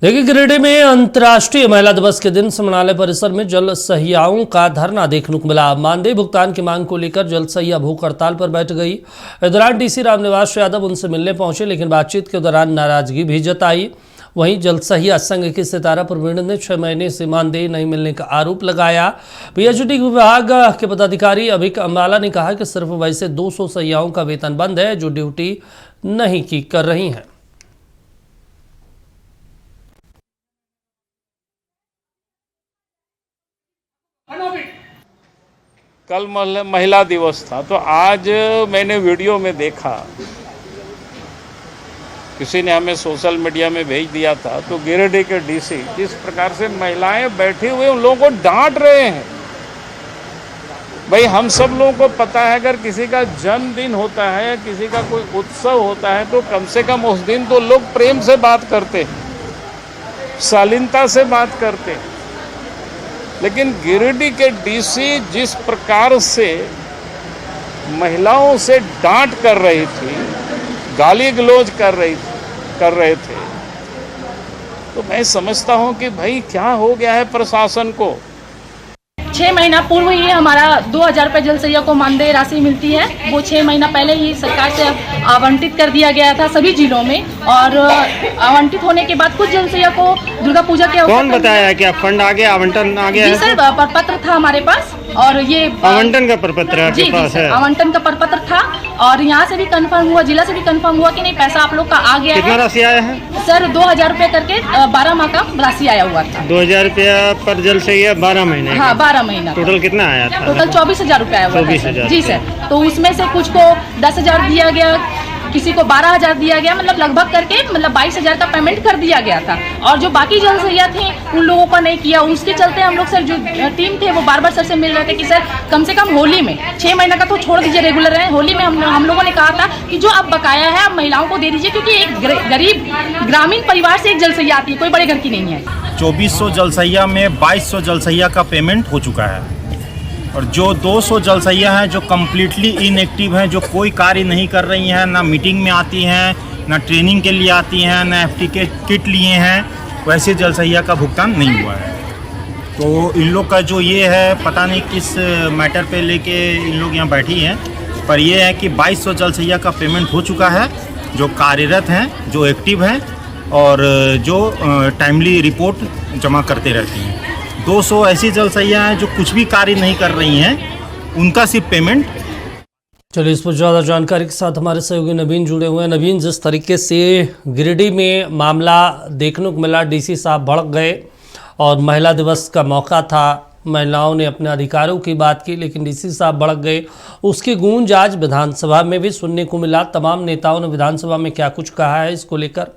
देखिए, गिरिडीह में अंतर्राष्ट्रीय महिला दिवस के दिन समनालय परिसर में जल सहियाओं का धरना देखने को मिला। मानदेय भुगतान की मांग को लेकर जल सहिया भूख हड़ताल पर बैठ गई। इस दौरान डीसी रामनिवास यादव उनसे मिलने पहुंचे, लेकिन बातचीत के दौरान नाराजगी भी जताई। वहीं जल सहिया संघ की सितारा प्रवीण ने 6 महीने से मानदेय नहीं मिलने का आरोप लगाया। पीएचडी विभाग के पदाधिकारी अभिक अम्बाला ने कहा कि सिर्फ वैसे 200 सहियाओं का वेतन बंद है जो ड्यूटी नहीं कर रही हैं। कल महिला दिवस था, तो आज मैंने वीडियो में देखा, किसी ने हमें सोशल मीडिया में भेज दिया था, तो गिरिडीह के डीसी जिस प्रकार से महिलाएं बैठी हुई उन लोगों को डांट रहे हैं। भाई, हम सब लोगों को पता है, अगर किसी का जन्मदिन होता है, किसी का कोई उत्सव होता है, तो कम से कम उस दिन तो लोग प्रेम से बात करते हैं, शालीनता से बात करते हैं। लेकिन गिरिडीह के डीसी जिस प्रकार से महिलाओं से डांट कर रही थी, गाली गलौज कर रहे थे, तो मैं समझता हूं कि भाई क्या हो गया है प्रशासन को। 6 महीना पूर्व ही हमारा 2000 रुपये जल सहिया को मानदेय राशि मिलती है। वो 6 महीना पहले ही सरकार से आवंटित कर दिया गया था सभी जिलों में, और आवंटित होने के बाद कुछ जल सहिया को दुर्गा पूजा के कौन बताया कि फंड आ गया, आवंटन आ गया? जी सर, प्रपत्र था हमारे पास, और ये आवंटन का प्रपत्र आपके पास है? आवंटन का प्रपत्र था, और यहाँ से भी कंफर्म हुआ, जिला से भी कंफर्म हुआ कि नहीं, पैसा आप लोग का आ गया। कितना राशि आया है सर? 2000 रुपये करके 12 माह का राशि आया हुआ था। 2000 रुपया पर जल सहिया 12 महीने? हाँ, 12 महीना। टोटल कितना आया था? टोटल 24,000 रुपये आया हुआ था। जी सर, तो उसमें से कुछ को 10,000 दिया गया, किसी को 12,000 दिया गया, मतलब लगभग करके 22,000 का पेमेंट कर दिया गया था। और जो बाकी जल सहिया थे उन लोगों का नहीं किया। उसके चलते हम लोग सर, जो टीम थे वो बार बार सर से मिल रहे थे कि सर कम से कम होली में, 6 महीना का तो छोड़ दीजिए, रेगुलर है, होली में हम लोगों ने कहा था कि जो अब बकाया है अब महिलाओं को दे दीजिए, क्योंकि एक गरीब ग्रामीण परिवार से एक जल सहिया आती है, कोई बड़े घर की नहीं है। 2400 जल सहिया में 2200 जल सहिया का पेमेंट हो चुका है, और जो 200 जल सहिया हैं जो कम्प्लीटली इनएक्टिव हैं, जो कोई कार्य नहीं कर रही हैं, ना मीटिंग में आती हैं, ना ट्रेनिंग के लिए आती हैं, ना एफटी के किट लिए हैं, वैसे जल सहिया का भुगतान नहीं हुआ है। तो इन लोग का जो ये है, पता नहीं किस मैटर पे लेके इन लोग यहाँ बैठी हैं, पर ये है कि 2200 जल सहिया का पेमेंट हो चुका है, जो कार्यरत हैं, जो एक्टिव हैं और जो टाइमली रिपोर्ट जमा करते रहती हैं। 200 ऐसी जल सहिया हैं जो कुछ भी कार्य नहीं कर रही हैं, उनका सिर्फ पेमेंट। चलिए, इस पर ज़्यादा जानकारी के साथ हमारे सहयोगी नवीन जुड़े हुए हैं। नवीन, जिस तरीके से गिरिडीह में मामला देखने को मिला, डीसी साहब भड़क गए और महिला दिवस का मौका था, महिलाओं ने अपने अधिकारों की बात की, लेकिन डीसी साहब भड़क गए। उसकी गूंज आज विधानसभा में भी सुनने को मिला। तमाम नेताओं ने विधानसभा में क्या कुछ कहा है इसको लेकर?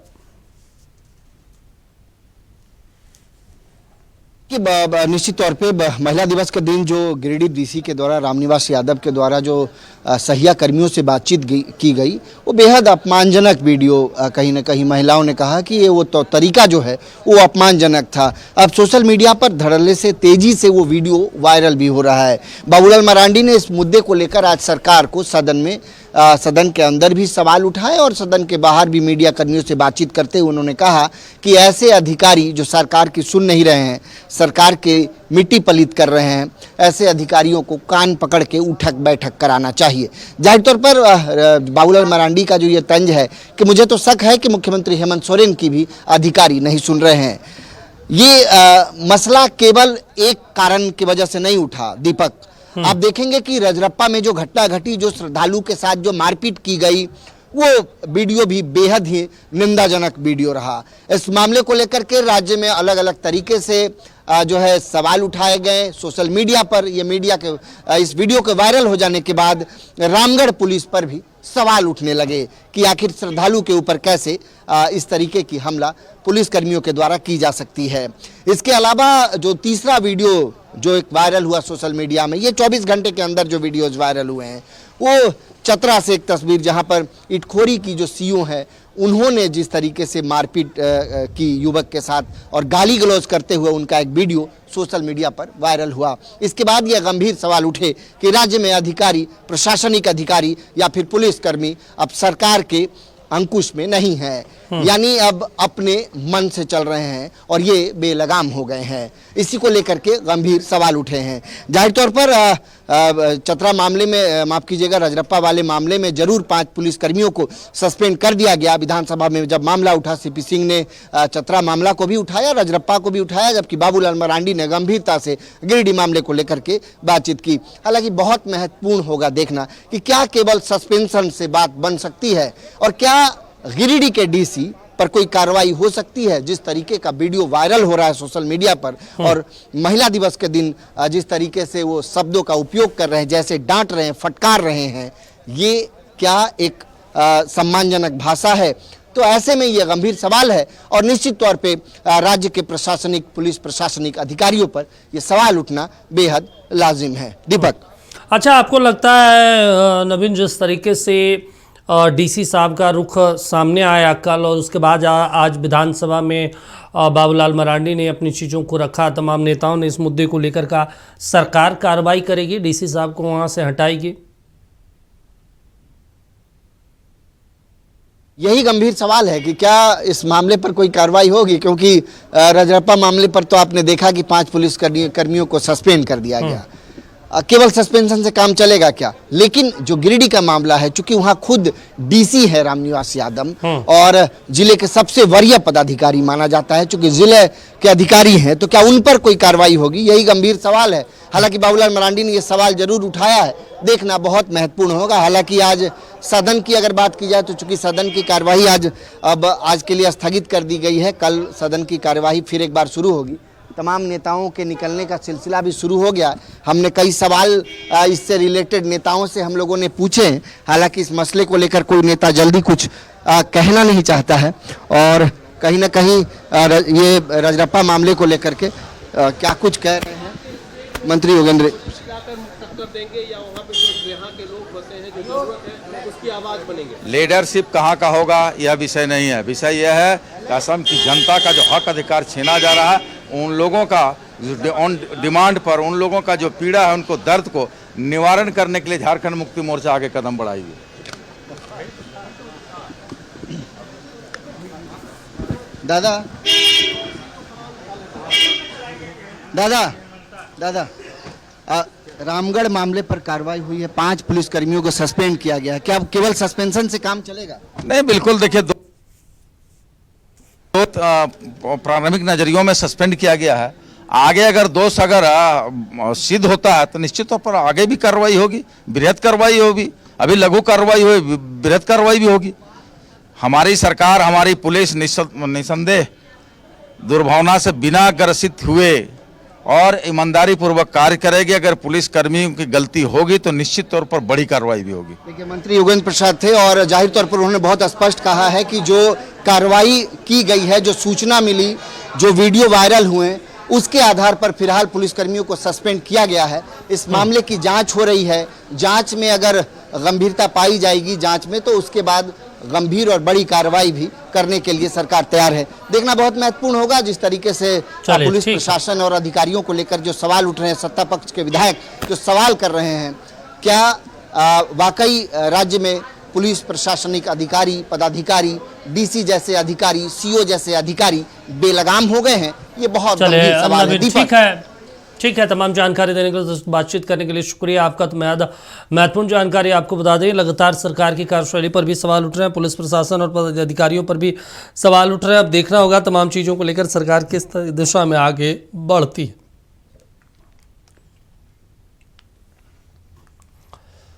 कि निश्चित तौर पे महिला दिवस के दिन जो गिरिडीह डीसी के द्वारा रामनिवास यादव के द्वारा जो सहिया कर्मियों से बातचीत की गई, वो बेहद अपमानजनक वीडियो, कहीं ना कहीं महिलाओं ने कहा कि ये वो तो तरीका जो है वो अपमानजनक था। अब सोशल मीडिया पर धड़ल्ले से तेजी से वो वीडियो वायरल भी हो रहा है। बाबूलाल मरांडी ने इस मुद्दे को लेकर आज सरकार को सदन के अंदर भी सवाल उठाए, और सदन के बाहर भी मीडिया कर्मियों से बातचीत करते हुए उन्होंने कहा कि ऐसे अधिकारी जो सरकार की सुन नहीं रहे हैं, सरकार के मिट्टी पलीत कर रहे हैं, ऐसे अधिकारियों को कान पकड़ के उठक बैठक कराना चाहिए। जाहिर तौर पर बाबूलाल मरांडी का जो ये तंज है कि मुझे तो शक है कि मुख्यमंत्री हेमंत सोरेन की भी अधिकारी नहीं सुन रहे हैं। ये मसला केवल एक कारण की वजह से नहीं उठा दीपक। आप देखेंगे कि रजरप्पा में जो घटना घटी, जो श्रद्धालु के साथ जो मारपीट की गई, वो वीडियो भी बेहद ही निंदाजनक वीडियो रहा। इस मामले को लेकर के राज्य में अलग अलग तरीके से जो है सवाल उठाए गए सोशल मीडिया पर। ये मीडिया के इस वीडियो के वायरल हो जाने के बाद रामगढ़ पुलिस पर भी सवाल उठने लगे कि आखिर श्रद्धालु के ऊपर कैसे इस तरीके की हमला पुलिस कर्मियों के द्वारा की जा सकती है। इसके अलावा जो तीसरा वीडियो जो एक वायरल हुआ सोशल मीडिया में, ये 24 घंटे के अंदर जो वीडियोज वायरल हुए हैं, वो चतरा से एक तस्वीर जहां पर इटखोरी की जो सीओ है, उन्होंने जिस तरीके से मारपीट की युवक के साथ और गाली गलौज करते हुए उनका एक वीडियो सोशल मीडिया पर वायरल हुआ। इसके बाद यह गंभीर सवाल उठे कि राज्य में अधिकारी, प्रशासनिक अधिकारी या फिर पुलिसकर्मी अब सरकार के अंकुश में नहीं है, यानी अब अपने मन से चल रहे हैं और ये बेलगाम हो गए हैं। इसी को लेकर के गंभीर सवाल उठे हैं। जाहिर तौर पर चतरा मामले में, माफ कीजिएगा, रजरप्पा वाले मामले में जरूर 5 पुलिसकर्मियों को सस्पेंड कर दिया गया। विधानसभा में जब मामला उठा, सीपी सिंह ने चतरा मामला को भी उठाया, रजरप्पा को भी उठाया, जबकि बाबूलाल मरांडी ने गंभीरता से गिरिडीह मामले को लेकर के बातचीत की। हालांकि बहुत महत्वपूर्ण होगा देखना कि क्या केवल सस्पेंशन से बात बन सकती है और क्या गिरिडीह के डीसी पर कोई कार्रवाई हो सकती है। जिस तरीके का वीडियो वायरल हो रहा है सोशल मीडिया पर और महिला दिवस के दिन जिस तरीके से वो शब्दों का उपयोग कर रहे हैं, जैसे डांट रहे हैं, फटकार रहे हैं, ये क्या एक सम्मानजनक भाषा है? तो ऐसे में ये गंभीर सवाल है और निश्चित तौर पे राज्य के प्रशासनिक, पुलिस प्रशासनिक अधिकारियों पर ये सवाल उठना बेहद लाजिम है। दीपक, अच्छा, आपको लगता है नवीन, जिस तरीके से डीसी साहब का रुख सामने आया कल और उसके बाद आज विधानसभा में बाबूलाल मरांडी ने अपनी चीज़ों को रखा, तमाम नेताओं ने इस मुद्दे को लेकर कहा, सरकार कार्रवाई करेगी, डीसी साहब को वहां से हटाएगी? यही गंभीर सवाल है कि क्या इस मामले पर कोई कार्रवाई होगी, क्योंकि रजरप्पा मामले पर तो आपने देखा कि 5 पुलिस कर्मियों को सस्पेंड कर दिया गया। केवल सस्पेंशन से काम चलेगा क्या? लेकिन जो गिरिडीह का मामला है, चूंकि वहां खुद डीसी है रामनिवास यादव और जिले के सबसे वरीय पदाधिकारी माना जाता है, चूंकि जिले के अधिकारी हैं, तो क्या उन पर कोई कार्रवाई होगी? यही गंभीर सवाल है। हालांकि बाबूलाल मरांडी ने यह सवाल जरूर उठाया है, देखना बहुत महत्वपूर्ण होगा। हालांकि आज सदन की अगर बात की जाए तो चूंकि सदन की कार्यवाही आज के लिए स्थगित कर दी गई है, कल सदन की कार्यवाही फिर एक बार शुरू होगी। तमाम नेताओं के निकलने का सिलसिला भी शुरू हो गया। हमने कई सवाल इससे रिलेटेड नेताओं से हम लोगों ने पूछे। हालांकि इस मसले को लेकर कोई नेता जल्दी कुछ कहना नहीं चाहता है और कहीं ना कहीं ये रजरप्पा मामले को लेकर के क्या कुछ कह रहे हैं मंत्री योगेंद्र? लीडरशिप कहाँ का होगा यह विषय नहीं है। विषय यह है कि असम की जनता का जो हक अधिकार छीना जा रहा है, उन लोगों का डिमांड पर, उन लोगों का जो पीड़ा है, उनको दर्द को निवारण करने के लिए झारखंड मुक्ति मोर्चा आगे कदम बढ़ाएगी। दादा दादा दादा रामगढ़ मामले पर कार्रवाई हुई है, 5 पुलिसकर्मियों को सस्पेंड किया गया है, क्या अब केवल सस्पेंशन से काम चलेगा? नहीं, बिल्कुल। देखिए, दो प्रारंभिक नजरियों में सस्पेंड किया गया है। आगे अगर दोष सिद्ध होता है तो निश्चित तौर पर आगे भी कार्रवाई होगी, बृहद कार्रवाई होगी। अभी लघु कार्रवाई हुई, बृहद कार्रवाई भी होगी। हमारी सरकार, हमारी पुलिस निसंदेह दुर्भावना से बिना ग्रसित हुए और ईमानदारी पूर्वक कार्य करेगी। अगर पुलिस कर्मियों की गलती होगी तो निश्चित तौर पर बड़ी कार्रवाई भी होगी। देखिए, मंत्री योगेंद्र प्रसाद थे और जाहिर तौर पर उन्होंने बहुत स्पष्ट कहा है कि जो कार्रवाई की गई है, जो सूचना मिली, जो वीडियो वायरल हुए, उसके आधार पर फिलहाल पुलिसकर्मियों को सस्पेंड किया गया है। इस मामले की जांच हो रही है। जांच में अगर गंभीरता पाई जाएगी जांच में, तो उसके बाद गंभीर और बड़ी कार्रवाई भी करने के लिए सरकार तैयार है। देखना बहुत महत्वपूर्ण होगा जिस तरीके से पुलिस प्रशासन और अधिकारियों को लेकर जो सवाल उठ रहे हैं, सत्ता पक्ष के विधायक जो सवाल कर रहे हैं, क्या वाकई राज्य में पुलिस प्रशासनिक अधिकारी, पदाधिकारी, डीसी जैसे अधिकारी, सीओ जैसे अधिकारी बेलगाम हो गए हैं? ये बहुत गंभीर सवाल है। ठीक है, तमाम जानकारी देने के लिए, बातचीत करने के लिए शुक्रिया आपका। तो महत्वपूर्ण जानकारी आपको बता दें, लगातार सरकार की कार्यशैली पर भी सवाल उठ रहे हैं, पुलिस प्रशासन और पदाधिकारियों पर भी सवाल उठ रहे हैं। अब देखना होगा तमाम चीज़ों को लेकर सरकार किस दिशा में आगे बढ़ती है।